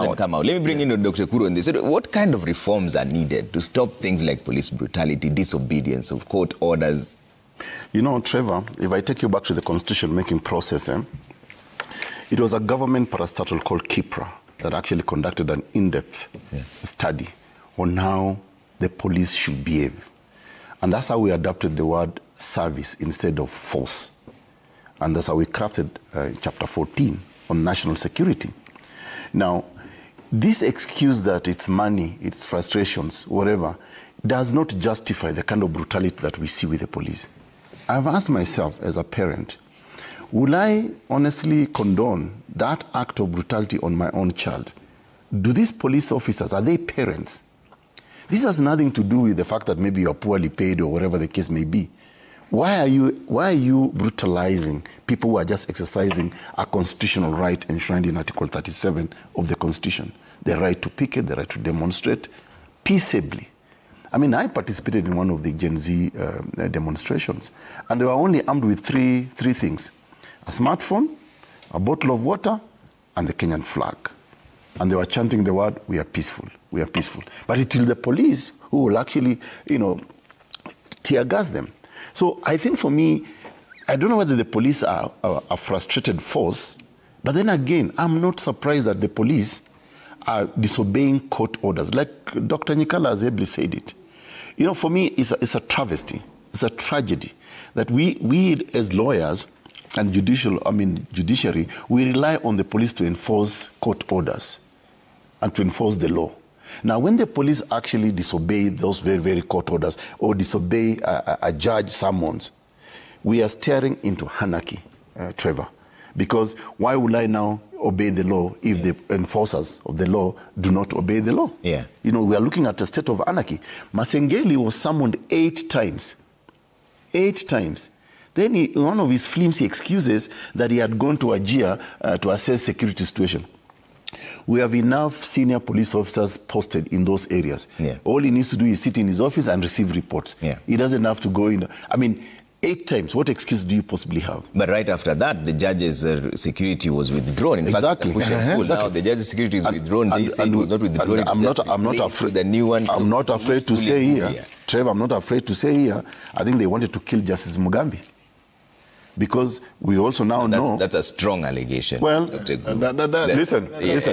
court. Come out. Let me bring in Dr. Ekuru on this. What kind of reforms are needed to stop things like police brutality, disobedience of court orders? You know, Trevor, if I take you back to the constitution-making process, it was a government parastatal called KIPRA that actually conducted an in-depth study on how the police should behave. And that's how we adopted the word service instead of force. And that's how we crafted Chapter 14 on national security. Now, this excuse that it's money, it's frustrations, whatever, does not justify the kind of brutality that we see with the police. I've asked myself as a parent, will I honestly condone that act of brutality on my own child? Do these police officers, are they parents? This has nothing to do with the fact that maybe you're poorly paid or whatever the case may be. Why are you brutalizing people who are just exercising a constitutional right enshrined in Article 37 of the Constitution? The right to picket, the right to demonstrate peaceably. I mean, I participated in one of the Gen Z demonstrations, and they were only armed with three things: a smartphone, a bottle of water, and the Kenyan flag. And they were chanting the word, "We are peaceful, we are peaceful." But until the police who will actually, tear gas them. So I think for me, I don't know whether the police are a frustrated force, but then again, I'm not surprised that the police are disobeying court orders. Like Dr. Nyikala has ably said it. For me, it's a travesty. It's a tragedy that we as lawyers and judiciary, we rely on the police to enforce court orders and to enforce the law. Now, when the police actually disobey those very, very court orders or disobey a judge summons, we are staring into anarchy, Trevor. Because why would I now obey the law if the enforcers of the law do not obey the law? Yeah. We are looking at a state of anarchy. Masengeli was summoned 8 times. 8 times. Then in one of his flimsy excuses that he had gone to Ajia to assess security situation. We have enough senior police officers posted in those areas. Yeah. All he needs to do is sit in his office and receive reports. Yeah. He doesn't have to go in. 8 times. What excuse do you possibly have? But right after that, the judge's security was withdrawn. In exactly. fact, exactly. Now the judge's security is withdrawn. They say it was not withdrawn. I'm not afraid. The new one. I'm not afraid to say here, Trevor. I'm not afraid to say here. I think they wanted to kill Justice Mugambi. Because we also now know... That's a strong allegation. Well, listen.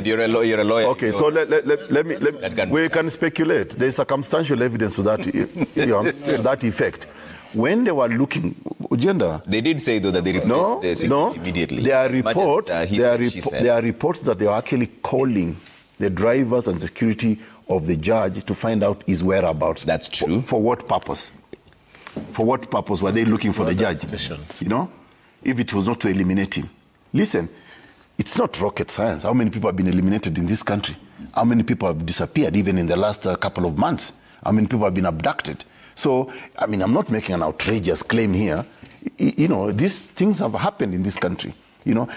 You're a lawyer. Okay, so we can speculate. There's circumstantial evidence to that, that effect. When they were looking... They did say, though, that they replaced the security immediately. There are reports that they are actually calling the drivers and security of the judge to find out his whereabouts. That's true. For what purpose? For what purpose were they looking for the judge? If it was not to eliminate him. Listen, it's not rocket science. How many people have been eliminated in this country? How many people have disappeared even in the last couple of months? How many people have been abducted? So, I'm not making an outrageous claim here. These things have happened in this country.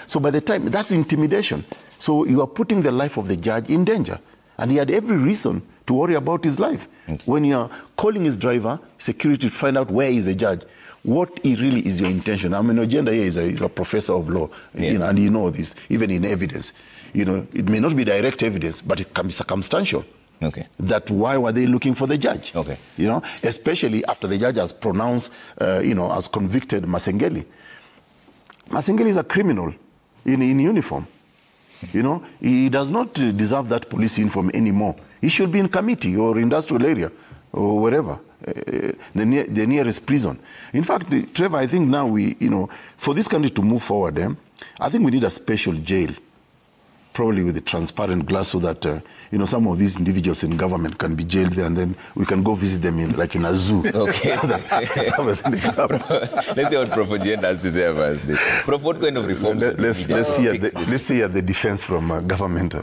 So by the time, that's intimidation. So you are putting the life of the judge in danger. And he had every reason to worry about his life. Okay. When you are calling his driver, security, to find out where is the judge, what really is your intention? Ogenda here is a professor of law, and you know this, even in evidence. It may not be direct evidence, but it can be circumstantial. Okay. That why were they looking for the judge? Okay. Especially after the judge has pronounced, has convicted Masengeli. Masengeli is a criminal in uniform. He does not deserve that police uniform anymore. He should be in committee or industrial area or wherever, the nearest prison. In fact, Trevor, I think now for this country to move forward, I think we need a special jail, probably with a transparent glass, so that some of these individuals in government can be jailed there, and then we can go visit them in a zoo. Okay. As an example. Let's see what Prof. Jen has to say about this. Prof, what kind of reforms? Let's see the defense from government.